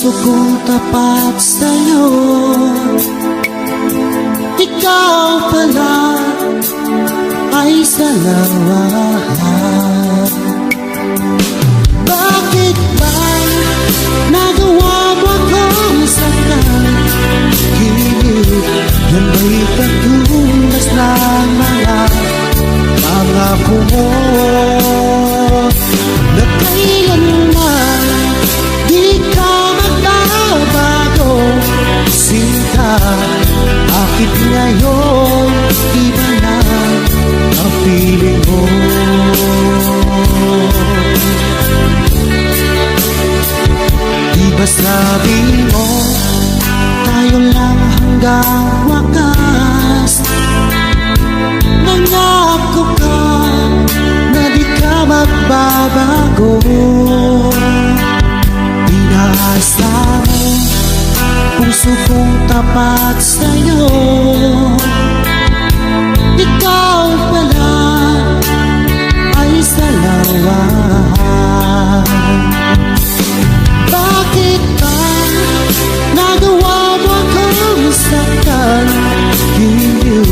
puso kong tapat sa'yo, ikaw pala ay salawahan. Bakit ba nagawa mo akong saktan? Giliw, yan ba'y katumbas ng mga pangako mo na kailanman di ka magbabago? Sinta, bakit ngayon iba na ang feeling mo? Diba sabi mo, tayo lang hanggang wakas? Nangako ka na di ka magbabago. Pinaasa mo, puso kong tapat sa'yo, ikaw pala ay salawahan. Bakit ba nagawa mo akong saktan? Giliw,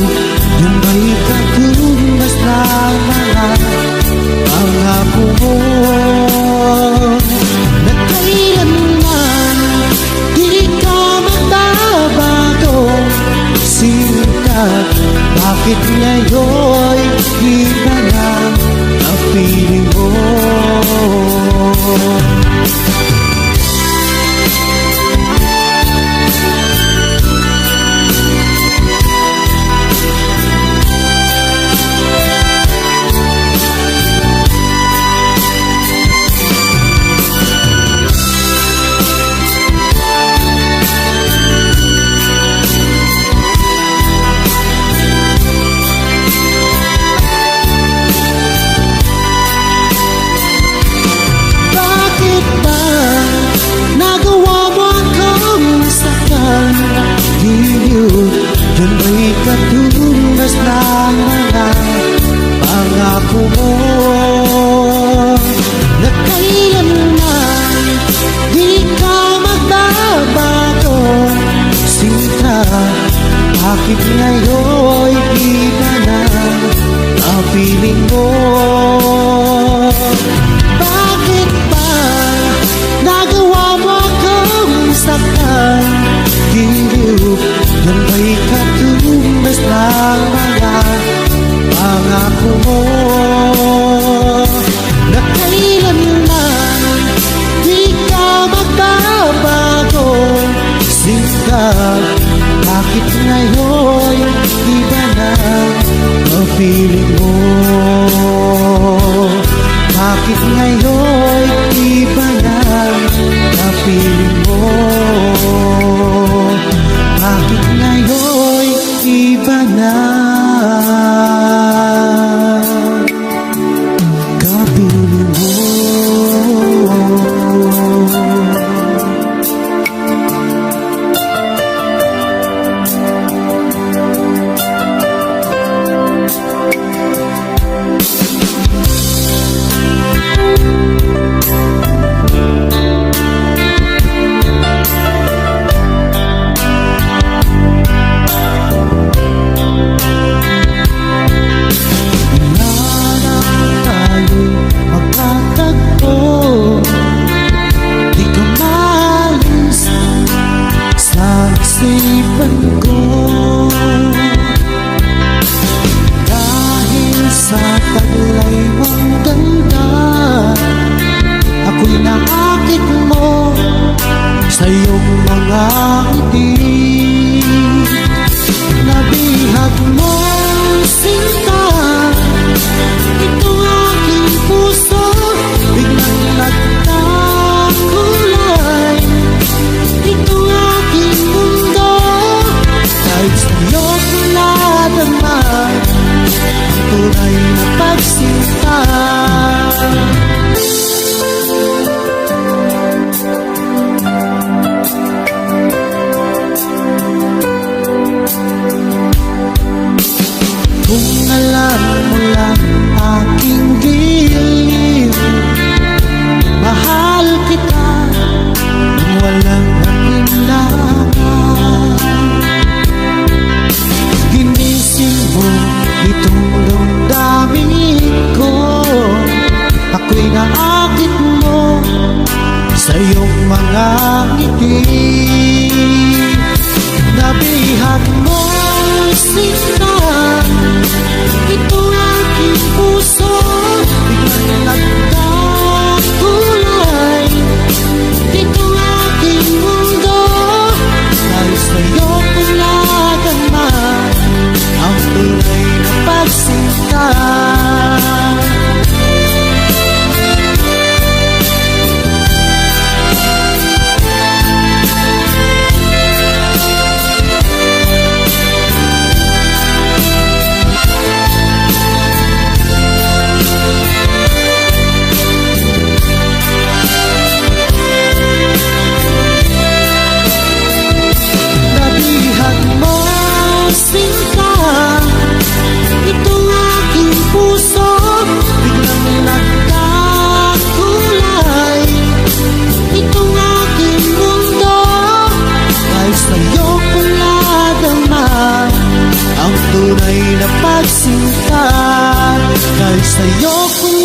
yan ba'y katumbas ng mga pangako mo na kailanman di ka magbabago? Sinta, bakit ngayon iba na ang feeling mo? Yan ba'y katumbas ng mga pangako mo na kailanman di ka magbabago? Sinta, bakit ngayon iba na ang feeling mo? Bakit ba nagawa mo akong saktan? Giliw, yan ba'y katumbas ng mga pangako mo na kailanman di ka magbabago? Sinta, bakit ngayon iba na ang feeling mo?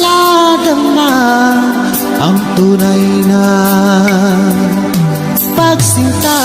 nadama ang tunay na pagsinta.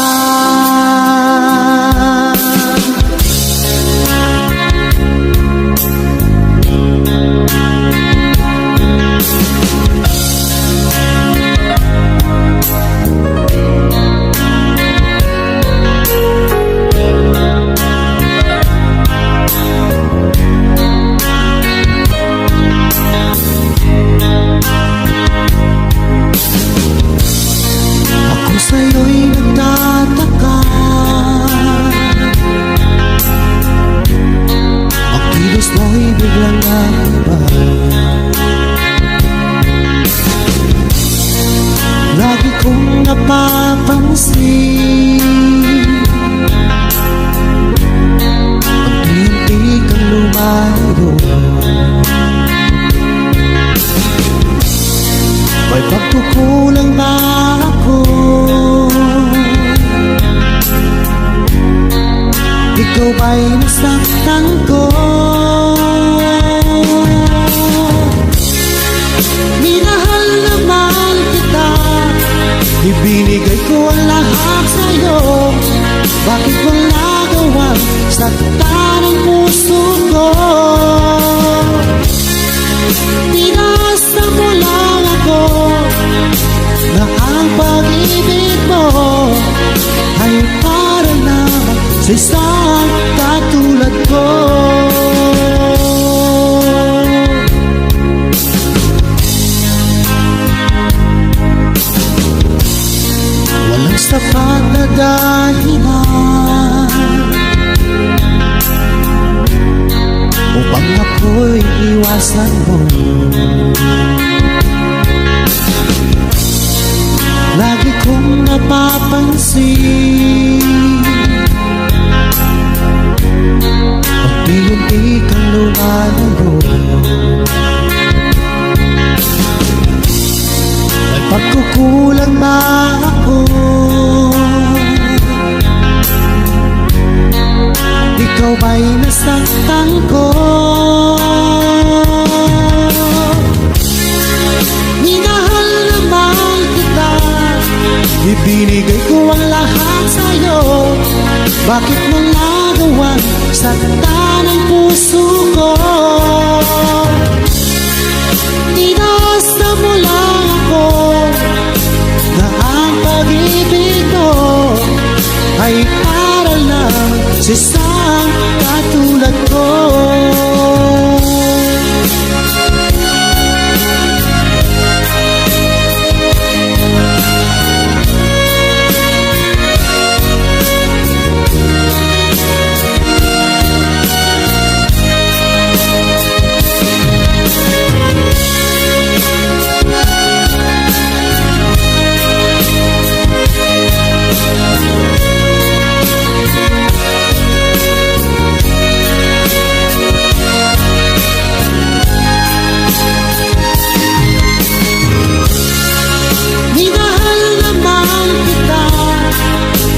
Sa'yo'y nagtataka, ang kilos mo'y biglang naiba. Lagi kong napapansin, unti-unti kang lumayo. May pagkukulang ba ako? Ikaw ba'y nasaktan ko? Minahal naman kita, ibinigay ko ang lahat sa'yo. Bakit mo nagawang saktan ang puso ko? Pinasa mo lang ako na ang pag-ibig mo ay para naman sa isang katulad ko. Walang sapat na dahilan upang ako'y iwasan mo. Lagi kong napapansin, unti-unti kang lumalayo. May pagkukulang ba ako? Ikaw ba'y nasaktan ko? Minahal naman kita, ibinigay ko ang lahat sa'yo. Bakit mo nagawang saktan ang puso ko? Tinasa mo lang ako na ang pag-ibig mo ay para lang sa isang katulad ko.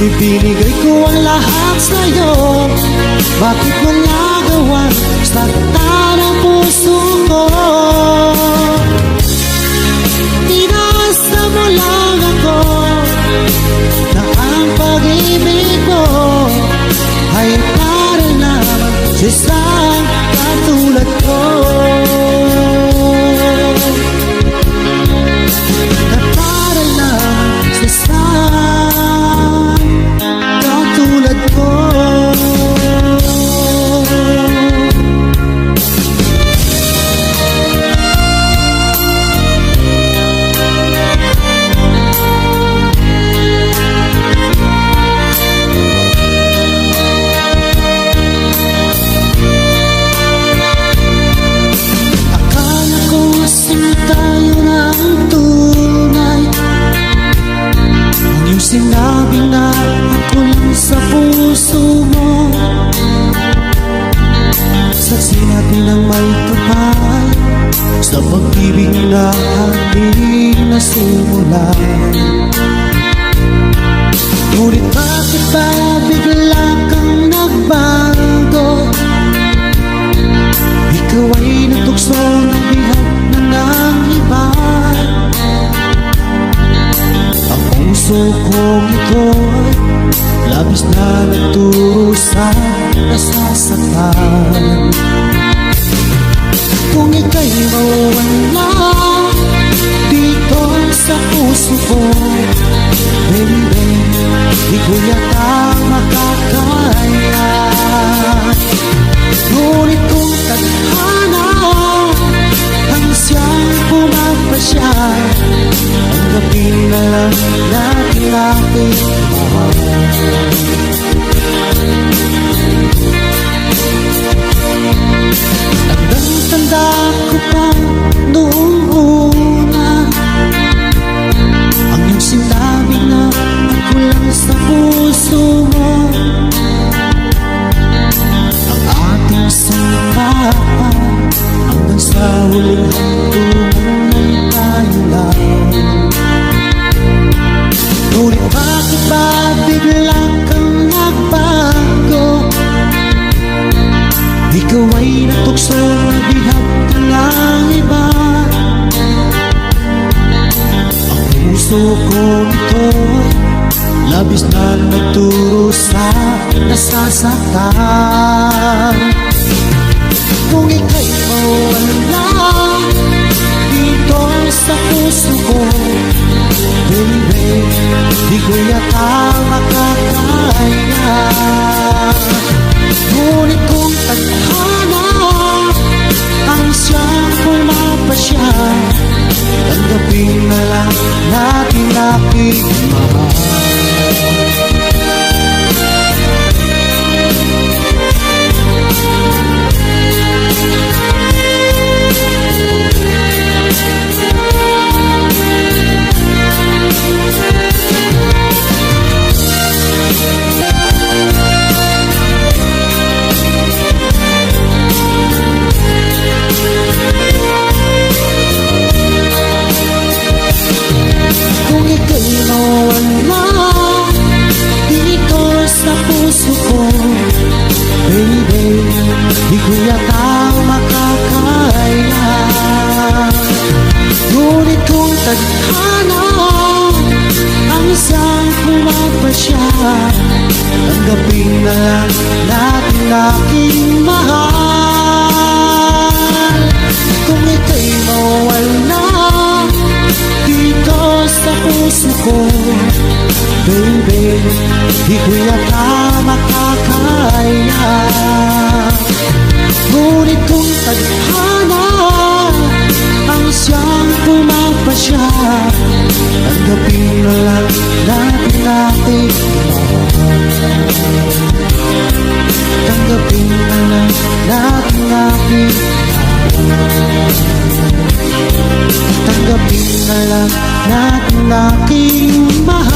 Ibinigay ko ang lahat sa'yo. Bakit mo nagawang saktan ang puso ko? Tinasa mo lang ako na ang pag-ibig mo ay para naman sa isang katulad ko. Na para lang sa isang katulad ko. Akala ko tayo ng tunay, ang iyong sinabi na ako lang sa puso mo. Sa sinabi ng may kapal sa pag-ibig na ating nasimulan. Ngunit bakit ba bigla kang nagbago? Ikaw ay nagtukso ng bihag na puso kong ito'y labis na nagturusa, nasasaktan. Kung ika'y mawala dito sa puso ko, baby, di ko yata makakaya. Ngunit kung tadhana ang siyang pumapasya, tanggapin na lang natin aking mahal. Tandang-tanda ko pa noong una ang iyong sinabi na ako lang sa puso mo. Ang ating sampahan hanggang sa huling hangtunan tayo lang. Ngunit bakit ba bigla kang nagbago? Ikaw ay natukso na bihag ka ng iba. Ang puso kong ito'y labis na nagturusa, nasasaktan. Kung ika'y mawala dito sa puso ko, baby, di ko yata makakaya. Ngunit kung tadhana ang siyang pumapasya, tanggapin na lang natin aking mahal. Kung ika'y mawala dito sa puso ko, baby, di ko yata makakaya. Ngunit kung tadhana ang isang pumapasya, tanggapin na lang natin aking mahal. Kung ika'y mawala dito sa puso ko, baby, di ko yata makakaya. Ngunit kung tadhana ang siyang pumapasya, tanggapin na lang natin aking mahal. Tanggapin na lang natin aking mahal. Tanggapin na lang natin aking mahal.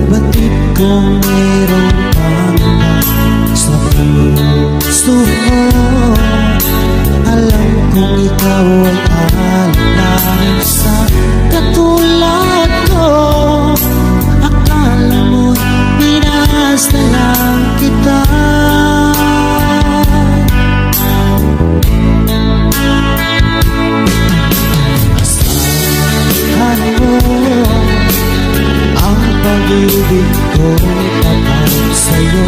Batid kong mayroong pangarap sa puso mo. Alam kong ikaw ay alalahanin sa katulad ko. Akala mo'y pinas na lang kita. Asahan mo ang pag-ibig ko'y patay sa'yo,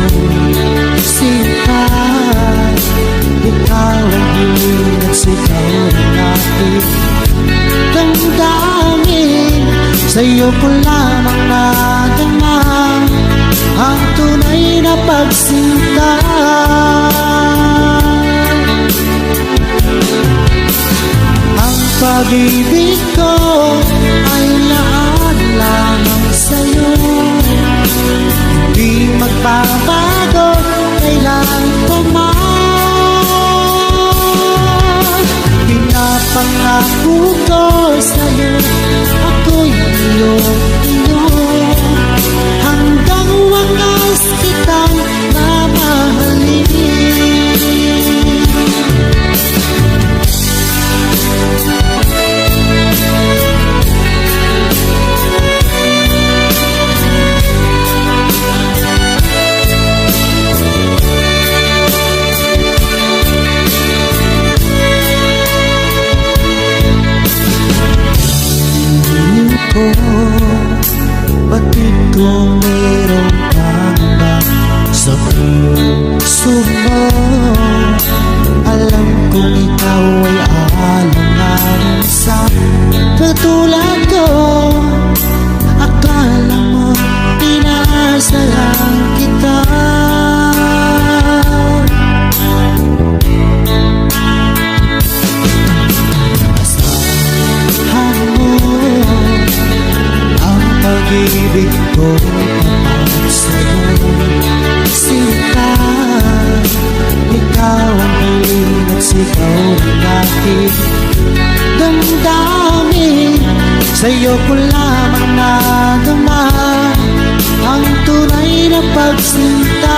sinta. Ikaw ang hiling at sigaw ng aking damdamin. Sa'yo ko lamang nadama ang tunay na pagsinta. Ang pag-ibig ko ay laan lamang sa'yo, magbabago kailan pa man. Pinapangako ko sa'yo, ako'y iyong hanggang wakas kitang mamahalin. Batid ko mayroong pangamba sa puso mo. Alam kong ikaw ay alang-alang sa katulad ko. Akala mo pinasa lang kita. Pag-ibig ko papat sa'yo, sinta. Ikaw ang hiling at sigaw ng aking damdamin. Sa'yo ko lamang nadama ang tunay na pagsinta.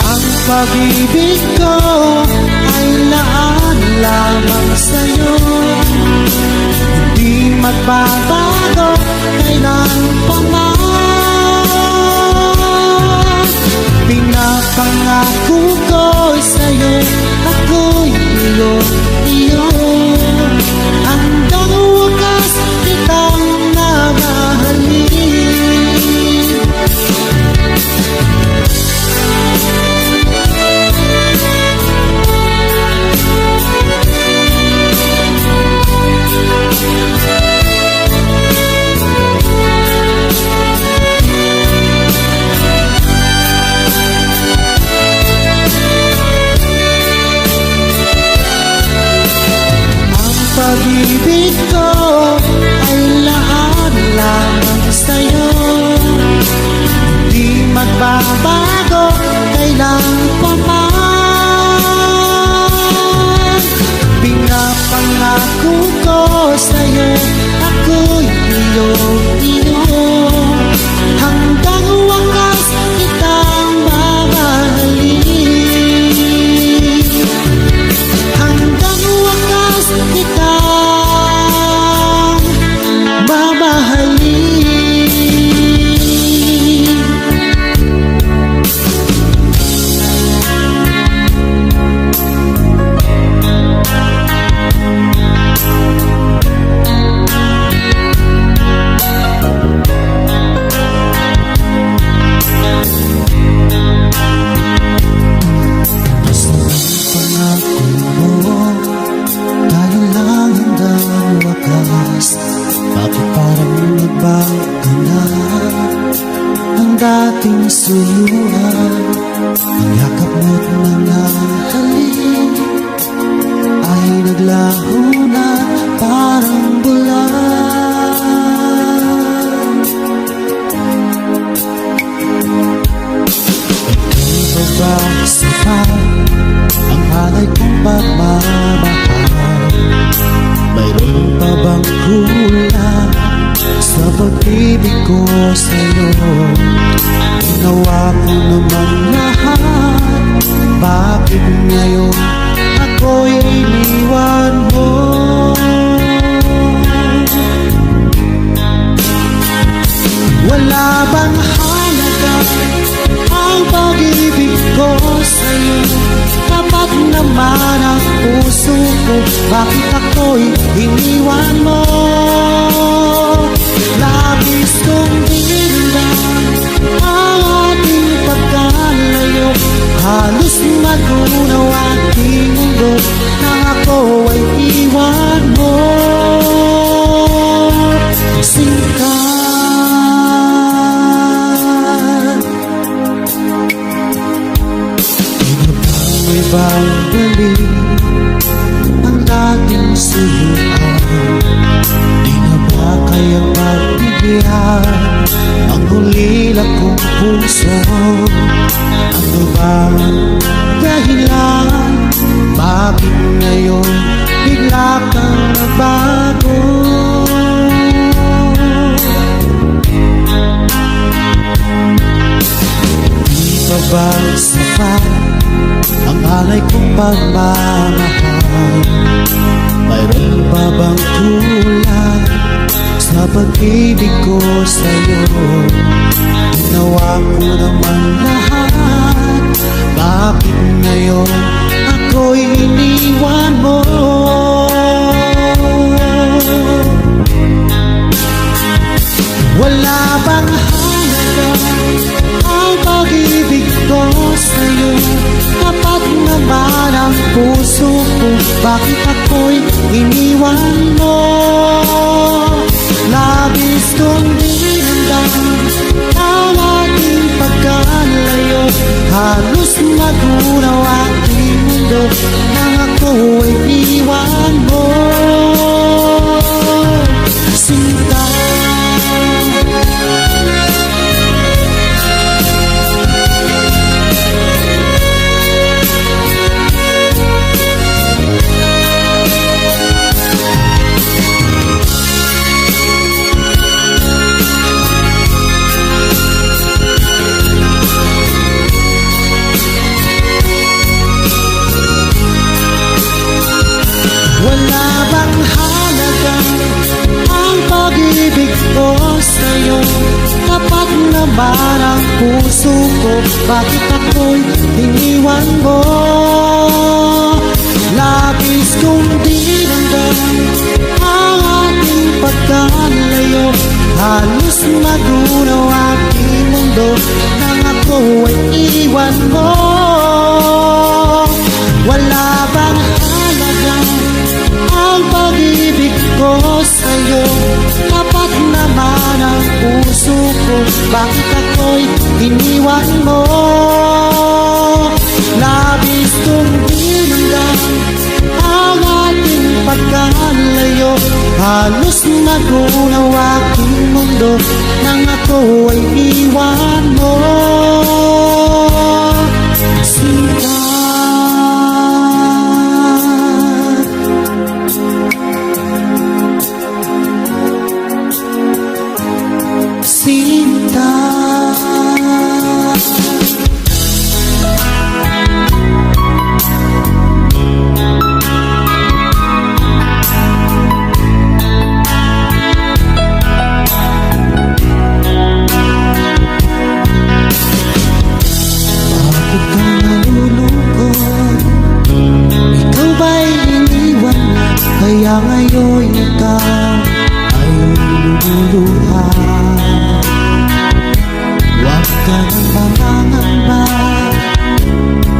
Ang pag-ibig ko ay laan lamang sa'yo, hindi magbabago kailan pa man. Pinapangako ko sa'yo, ako'y iyo hanggang wakas kitang mamahalin. Pag-ibig ko ay laan lamang sa'yo, di magbabago kailan pa man. Pinapangako ko sa'yo, ako'y iyo hanggang wakas kitang mamahalin. Hanggang wakas kitang mamahalin. Bakit parang nagbago na ang dating suyuan? Ang yakap mo't mga halik ay naglaho na parang bulan. Ika'y babasa pa ang alay kong pagmamahal. Mayroon pa bang kulang sa pag-ibig ko sa'yo? Ginawa ko naman lahat, bakit ngayon ako'y iniwan mo? Wala bang halaga ang pag-ibig ko sa'yo? Tapat naman ang puso ko, bakit ako'y iniwan mo? Labis kong dinignan ang ating pagkalayo, halos magunaw aking mundo nang ako ay iwan mo. Singkat, di na ba may babalik ang dating suyuan? Di na ba kayang yan ang hulila kong puso. Ano ba dahilan? Bakit ngayon bigla kang nagbago? Di pa ba sapat ang alay kong pagmamahal? Mayroon pa bang kulang sa pag-ibig ko sa'yo? Ginawa ko naman lahat, bakit ngayon ako'y iniwan mo? Wala bang halaga ang pag-ibig ko sa'yo? Tapat naman ang puso ko, bakit ako'y iniwan mo? Labis kong dinamdam ang ating pagkalayo, halos magunaw aking mundo nang ako'y iwan mo. Sinta, wala bang halaga ang pag-ibig ko sa'yo? Tapat naman ang puso ko, bakit ako'y iniwan mo? Labis kong dinamdam ang ating pagkalayo, halos magunaw aking mundo nang ako'y iwan mo. Wala bang halaga ang pag-ibig ko sa'yo? Tapat naman ang puso ko, bakit ako'y iniwan mo? Labis kong dinamdam ang ating pagkalayo, halos magunaw aking mundo nang ako'y iwan mo. Sinta, Sinta. Bakit ka nalulungkot? Ikaw ba'y iniwan na? Kaya ngayon ikaw ay lumuluha. Huwag ka nang mangangamba,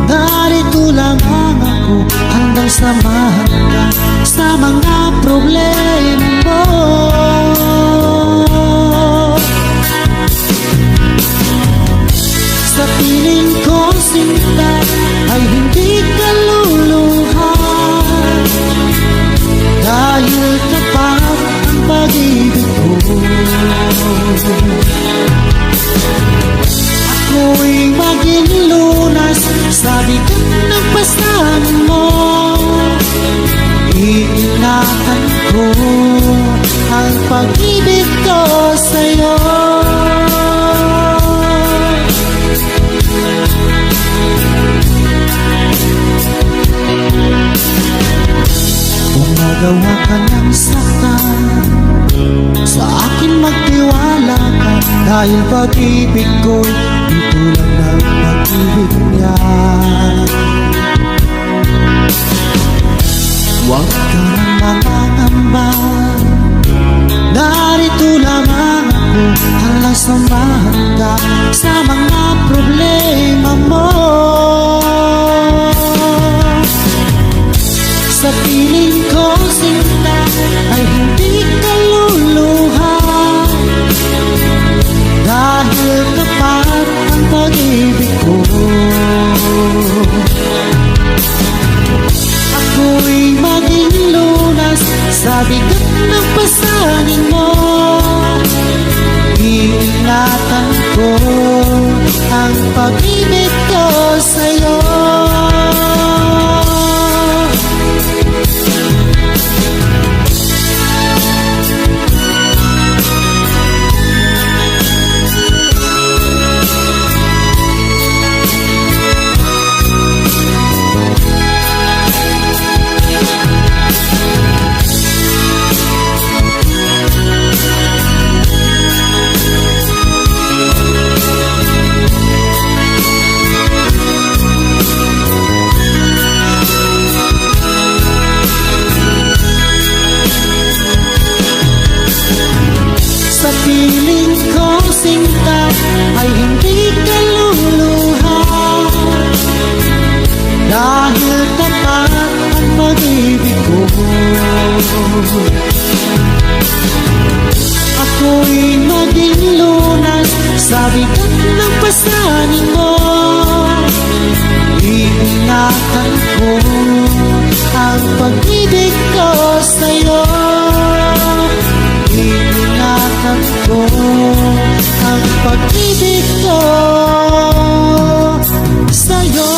narito lang ako, handang samahan ka sa mga problema mo. Sa piling ko sinta ay hindi ka luluha, dahil tapat ang pag-ibig ko. Ako'y maging lunas sa bigat ng pasanin mo. Iingatan ko ang pag-ibig ko sa'yo. Kung nagawa ka ng saktan, sa akin magtiwala ka, dahil pag-ibig ko'y di tulad ng pag-ibig niya. Huwag ka nang mangangamba, narito lamang ako, handang samahan ka sa mga problema mo. Sa piling ko sinta ay hindi ka luluha, dahil tapat ang pag-ibig ko. Ako'y maging lunas sa bigat ng pasanin mo. ang pag-ibig ko sa'yo. Sa piling ko sinta ay hindi ka luluha, dahil tapat ang pag-ibig ko. Ako'y maging lunas sa bigat ng pasanin mo. Iingatan ko ang pag-ibig ko sa'yo. Iingatan ko ang pag-ibig ko sa'yo.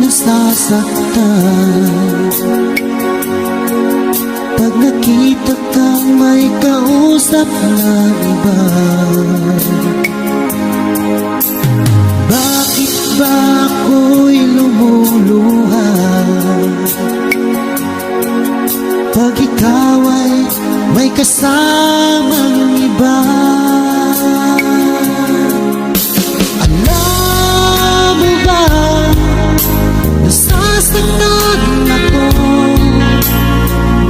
Nasasaktan pag nakita kang may kausap na iba. Bakit ba ako'y lumuluha pag ikaw ay may kasamang iba? Nasasaktan ako,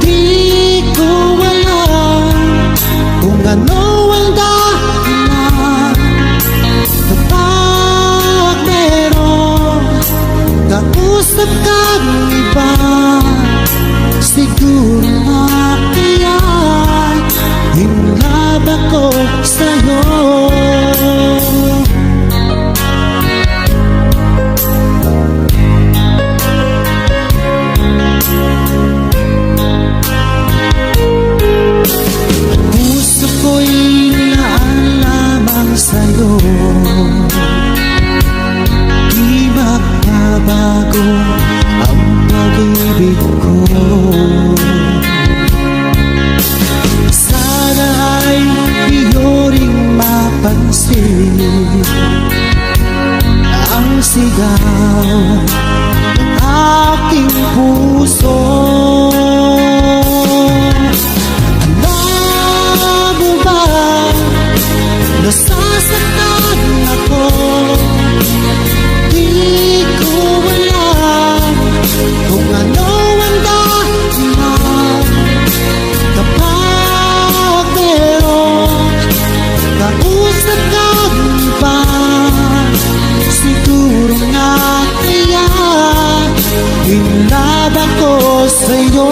di ko alam kung ano ang dahilan. Kapag meron kausap kang iba, siguro nga kaya hinlab ako sa'yo. Sa'yo di magbabago ang pag-ibig ko. Sana ay iyo ring mapansin ang sigaw ng aking puso. Alam mo ba, nasasaktan ako, di ko alam kung ano ang dahilan. Kapag meron kausap kang iba, siguro nga kaya hinlab ako sa'yo.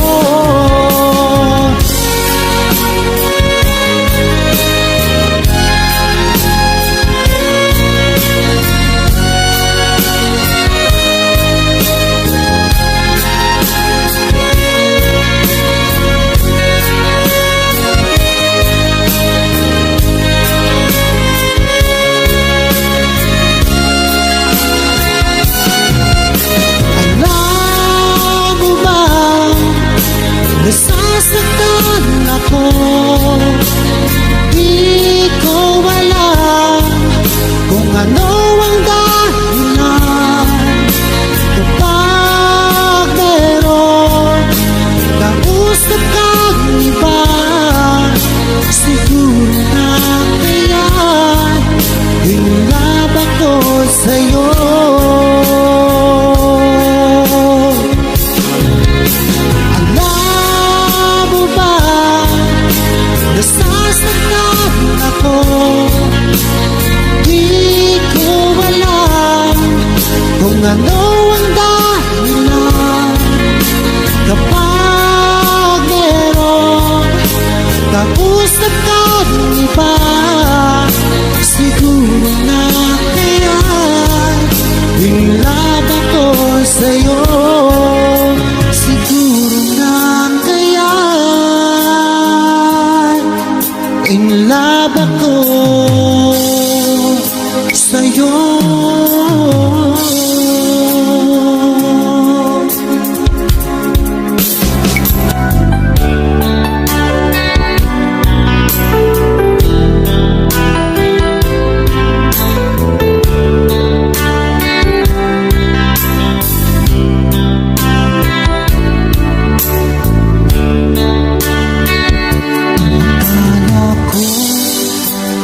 Nasasaktan ako, di ko alam kung ano ang dahilan. Kapag meron kausap kang iba, siguro na kaya hinlab ako sa'yo. Nasasaktan ako, di ko ibababa ko sa'yo.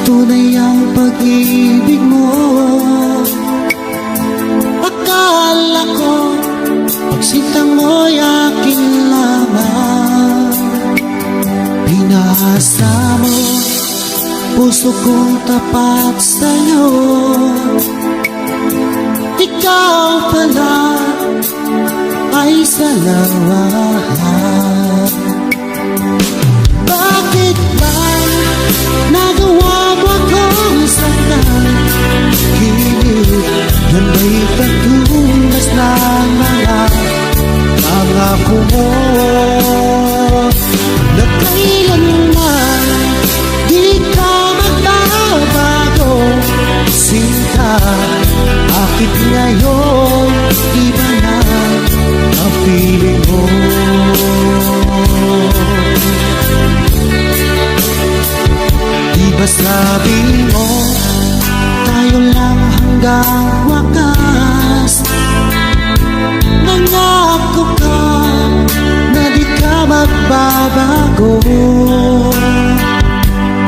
Tunay ang pag-ibig mo. Akala ko pagsinta mo'y akin lamang. Pinasa mo puso kong tapat sa'yo. Ikaw pala ay salawahan. Bakit ba nagawa mo akong saktan? Kilig yan may pagtumas ng mga pangako mo na kailanman di ka magbabago. Sinta, bakit ngayon iba na ang piling mo? Diba sabi mo, tayo lang hanggang wakas? Nangako ka na di ka magbabago.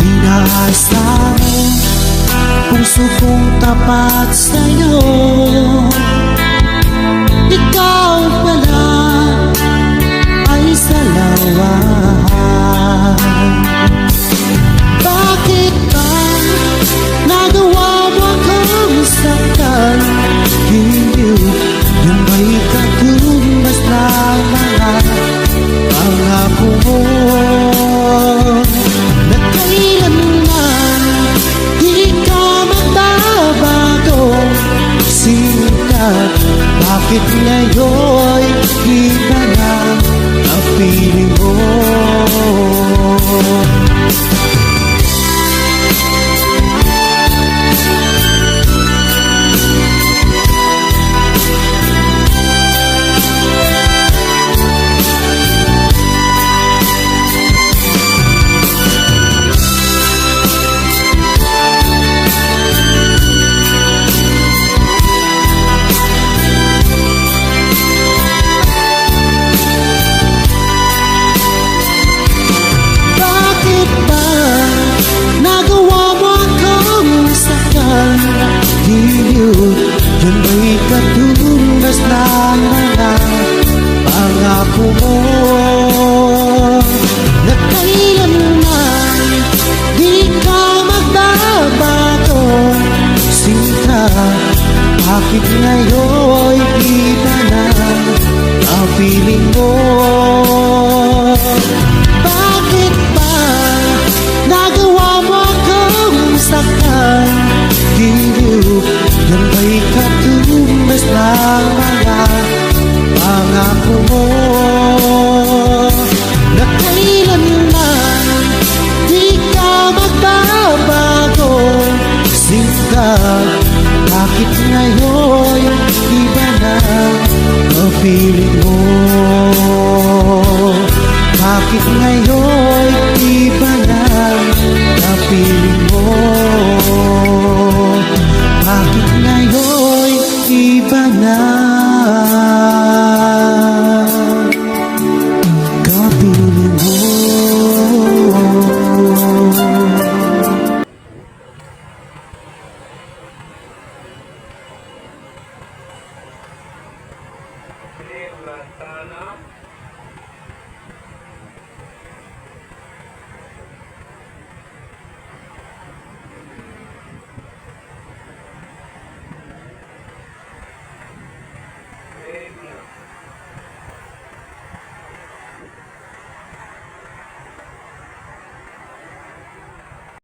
Pinasa mo puso kong tapat sa'yo. Ikaw pala ay salawahan. Bakit ba nagawa mo akong saktan? Hindi yung may katumbas na mga pangako mo na kailanman di ka magbabago. Sinta, bakit ngayon iba na ang piling mo? Yan may katumbas ng mga pangako mo na kailanman di ka magbabago. Sinta, bakit ngayon iba na ang piling mo? Bakit ba nagawa mo akong saktan? Yan ba'y katumbas ng mga pangako mo na kailanman di ka magbabago. Sinta, bakit ngayon iba na ang piling mo?